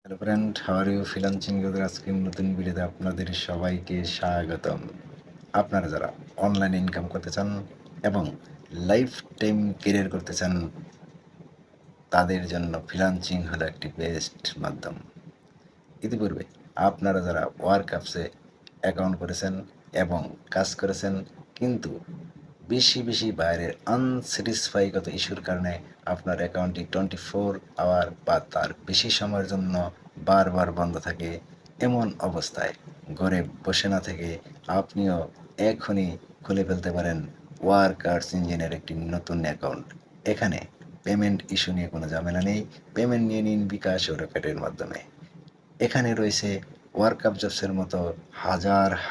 Hello friend, how are you? Freelancing জগতের আজকের নতুন ভিডিওতে আপনাদের সবাইকে স্বাগতম। আপনারা যারা অনলাইনে ইনকাম করতে চান এবং লাইফ টাইম কেরিয়ার করতে চান, তাদের জন্য ফ্রিল্যান্সিং হলো একটি বেস্ট মাধ্যম। ইতিপূর্বে আপনারা যারা ওয়ার্ক অ্যাপসে অ্যাকাউন্ট করেছেন এবং কাজ করেছেন, কিন্তু বেশি বাইরের আনস্যাটিসফাইগত ইস্যুর কারণে আপনার অ্যাকাউন্টটি 24 আওয়ার বা তার বেশি সময়ের জন্য বারবার বন্ধ থাকে, এমন অবস্থায় ঘরে বসে না থেকে আপনিও এখনই খুলে ফেলতে পারেন ওয়ার্কার্স ইঞ্জিনের একটি নতুন অ্যাকাউন্ট। এখানে পেমেন্ট ইস্যু নিয়ে কোনো ঝামেলা নেই। পেমেন্ট নিয়ে নিন বিকাশ ও রকেটের মাধ্যমে। এখানে রয়েছে ওয়ার্কআপ জবসের মতো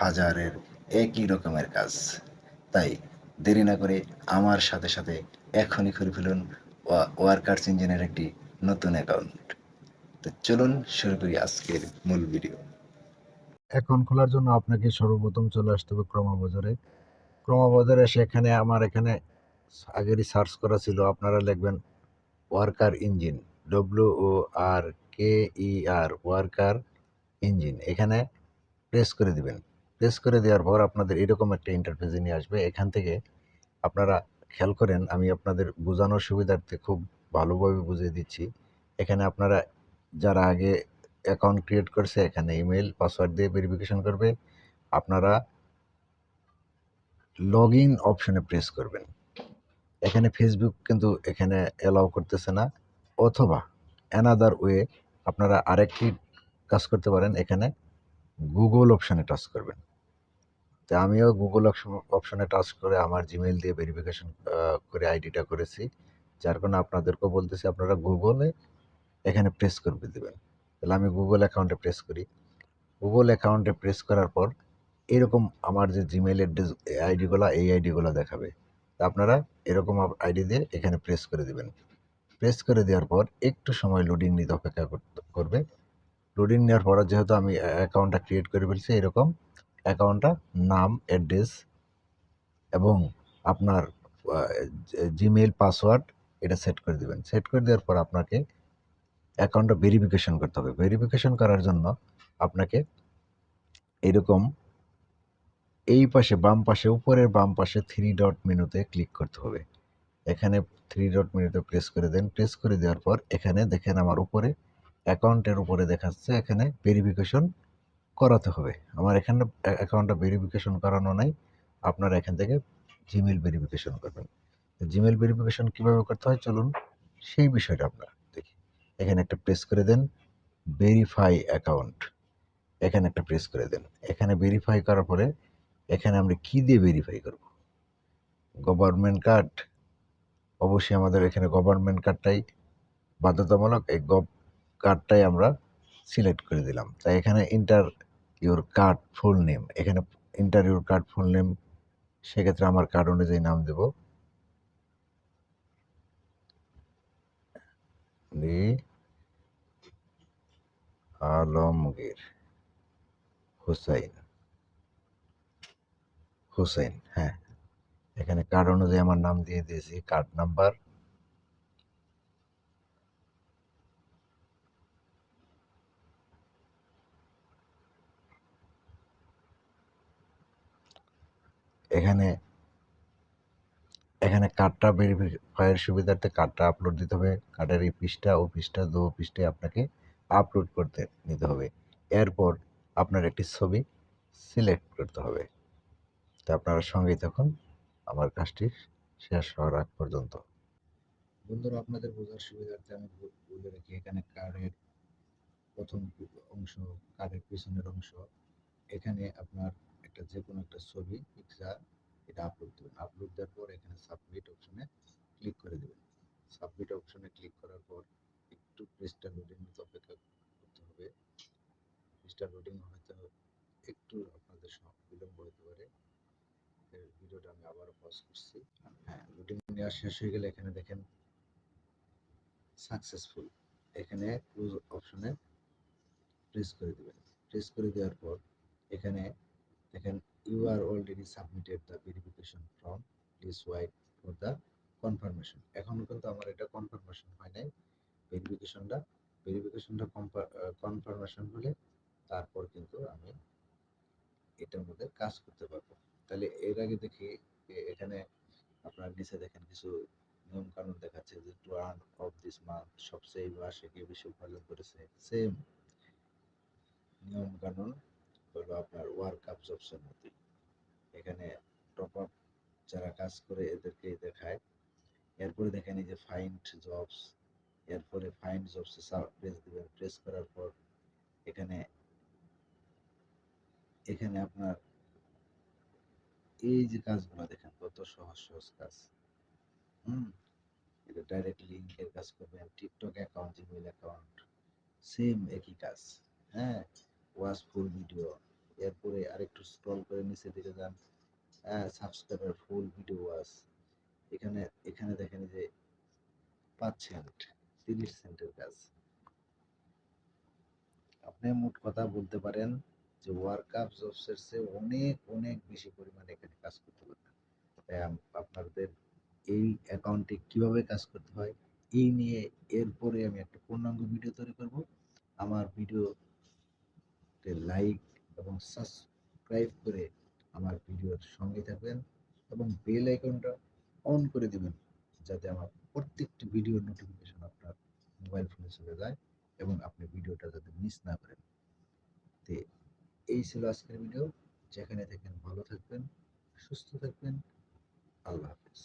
হাজারের একই রকমের কাজ। তাই দেরি না করে আমার সাথে এখনই খুলে ফেলুন ওয়ার্কার্স ইঞ্জিনের একটি নতুন অ্যাকাউন্ট। তো চলুন শুরু করি আজকের মূল ভিডিও। অ্যাকাউন্ট খোলার জন্য আপনাকে সর্বপ্রথম চলে আসতে হবে ক্রমবাজারে। ক্রমবাজারে এসে আমার এখানে আগেরই সার্চ করা ছিল, আপনারা লিখবেন worker engine, WORKER, worker engine. এখানে প্রেস করে দিবেন। প্রেস করে দেওয়ার পর আপনাদের এরকম একটা ইন্টারফেসে নিয়ে আসবে। এখান থেকে আপনারা খেয়াল করেন, আমি আপনাদের বোঝানোর সুবিধার্থে খুব ভালোভাবে বুঝিয়ে দিচ্ছি। এখানে আপনারা যারা আগে অ্যাকাউন্ট ক্রিয়েট করছে, এখানে ইমেল পাসওয়ার্ড দিয়ে ভেরিফিকেশন করবে। আপনারা লগ ইন অপশনে প্রেস করবেন। এখানে ফেসবুক কিন্তু এখানে অ্যালাউ করতেছে না, অথবা অ্যানাদার ওয়ে আপনারা আরেকটি কাজ করতে পারেন, এখানে গুগল অপশনে টাচ করবেন। তো আমিও গুগল অপশনে টাচ করে আমার জিমেইল দিয়ে ভেরিফিকেশন করে আইডিটা করেছি। যার কারণে আপনাদেরকেও বলতেছি আপনারা গুগলে এখানে প্রেস করে দেবেন। তাহলে আমি গুগল অ্যাকাউন্টে প্রেস করি। গুগল অ্যাকাউন্টে প্রেস করার পর এরকম আমার যে জিমেইল অ্যাড্রেস আইডিগুলো, এই আইডিগুলো দেখাবে। তা আপনারা এরকম আইডি দিয়ে এখানে প্রেস করে দেবেন। প্রেস করে দেওয়ার পর একটু সময় লোডিং নিতে অপেক্ষা করবে। লোডিং নেওয়ার পর যেহেতু আমি অ্যাকাউন্টটা ক্রিয়েট করে ফেলছি, এরকম অ্যাকাউন্টটা নাম, অ্যাড্রেস এবং আপনার জিমেইল পাসওয়ার্ড এটা সেট করে দেবেন। সেট করে দেওয়ার পর আপনাকে অ্যাকাউন্টটা ভেরিফিকেশন করতে হবে। ভেরিফিকেশন করার জন্য আপনাকে এরকম এই পাশে বাম পাশে, উপরের বাম পাশে 3 ডট মেনুতে ক্লিক করতে হবে। এখানে 3 ডট মেনুতে প্রেস করে দেন। প্রেস করে দেওয়ার পর এখানে দেখেন আমার উপরে অ্যাকাউন্টের উপরে দেখাচ্ছে এখানে ভেরিফিকেশন করাতে হবে। আমার এখানে অ্যাকাউন্টটা ভেরিফিকেশন করানো নাই। আপনারা এখান থেকে জিমেইল ভেরিফিকেশন করবেন। জিমেইল ভেরিফিকেশন কীভাবে করতে হয় চলুন সেই বিষয়টা আমরা দেখি। এখানে একটা প্রেস করে দেন, ভেরিফাই অ্যাকাউন্ট। এখানে একটা প্রেস করে দেন। এখানে ভেরিফাই করার পরে এখানে আমরা কি দিয়ে ভেরিফাই করব? গভর্নমেন্ট কার্ড, অবশ্যই আমাদের এখানে গভর্নমেন্ট কার্ডটাই বাধ্যতামূলক। এই কার্ডটাই আমরা সিলেক্ট করে দিলাম। তাই এখানে enter your card full name, এখানে enter your card full name, সেক্ষেত্রে আমার কার্ড অনুযায়ী নাম দেব আলমগীর হুসাইন। হ্যাঁ, এখানে কার্ড অনুযায়ী আমার নাম দিয়ে দিয়েছি। কার্ড নাম্বার, এখানে এখানে কার্ডটা ভেরিফাইয়ের সুবিধার্থে কার্ডটা আপলোড দিতে হবে। কার্ডের এই পৃষ্ঠা ও পৃষ্ঠা, দু পৃষ্ঠায় আপনাকে আপলোড করতে নিতে হবে। এরপর আপনার একটি ছবি সিলেক্ট করতে হবে। তো আপনারা সঙ্গেই থাকুন আমার কাজটি শেষ হওয়ার আগ পর্যন্ত। বন্ধুরা, আপনাদের বোঝার সুবিধার্থে আমি বলে রাখি, এখানে কার্ডের প্রথম অংশ, কার্ডের পিছনের অংশ, এখানে আপনার একটা যে কোনো একটা ছবি, পিকচার, এটা আপলোড দেবেন। আপলোড দেওয়ার পর এখানে সাবমিট অপশনে ক্লিক করে দেবেন। সাবমিট অপশনে ক্লিক করার পর একটু পেজটা লোডিং হতে অপেক্ষা করতে হবে। পেজটা লোডিং হতে একটু আপনাদের বিলম্ব হতে পারে। ভিডিওটা আমি আবারও পজ করছি। হ্যাঁ, লোডিং নেওয়া শেষ হয়ে গেলে এখানে দেখেন সাকসেসফুল, এখানে ক্লোজ অপশনে প্রেস করে দেবেন। প্রেস করে দেওয়ার পর এখানে দেখেন you are already submitted the verification form, please wait for the confirmation. এখনো কিন্তু আমার এটা কনফার্মেশন হয় নাই, ভেরিফিকেশনটা ভেরিফিকেশনটা কনফার্মেশন হলে তারপর কিন্তু আমি এটার মধ্যে কাজ করতে পারবো। তাহলে এর আগে দেখি এখানে আপনার নিচে দেখেন কিছু নিয়ম কানুন দেখাচ্ছে যে to earn of this month সবচেয়ে এই মাসে কে বেশি উপার্জন করেছে। সেম নিয়ম কানুন হলো আপনার ওয়ার্ক আপ জবসের মধ্যে। এখানে টপ আপ যারা কাজ করে এদেরকে দেখায়। এরপরে দেখেন এই যে ফাইন্ড জবস, এরপরে ফাইন্ড জবসে প্রেস দিবেন, প্রেস করার পর এখানে এখানে আপনার এই যে কাজগুলো দেখেন কত সহজ সহজ কাজ। হুম, এটা ডাইরেক্ট লিঙ্কের কাজ করবেন, TikTok account, Gmail account, same একই কাজ। হ্যাঁ, ওয়াচ ফুল ভিডিও, এরপরে আরেকটু স্ক্রল করে নিচে দিকে যান, সাবস্ক্রাইবার ফুল ভিডিও ওয়াচ। এখানে এখানে দেখেন যে 5 সেন্ট, 30 সেন্টের কাজ। আপনি মোট কথা বলতে পারেন যে ওয়ার্ক আপ জবসের চেয়ে অনেক অনেক বেশি পরিমাণে এখানে কাজ করতে পারবেন। তাই আপনাদের এই অ্যাকাউন্টে কিভাবে কাজ করতে হয় এই নিয়ে এরপরে আমি একটা পূর্ণাঙ্গ ভিডিও তৈরি করব। আমার ভিডিওতে লাইক এবং সাবস্ক্রাইব করে আমার ভিডিওর সঙ্গে থাকবেন এবং বেল আইকনটা অন করে দিবেন যাতে আমার প্রত্যেকটি ভিডিওর নোটিফিকেশন আপনার মোবাইল ফোনে চলে যায় এবং আপনি ভিডিওটা যাতে মিস না করেন। তো এই ছিল আজকের ভিডিও। যেখানে থাকেন ভালো থাকবেন, সুস্থ থাকবেন। আল্লাহ হাফেজ।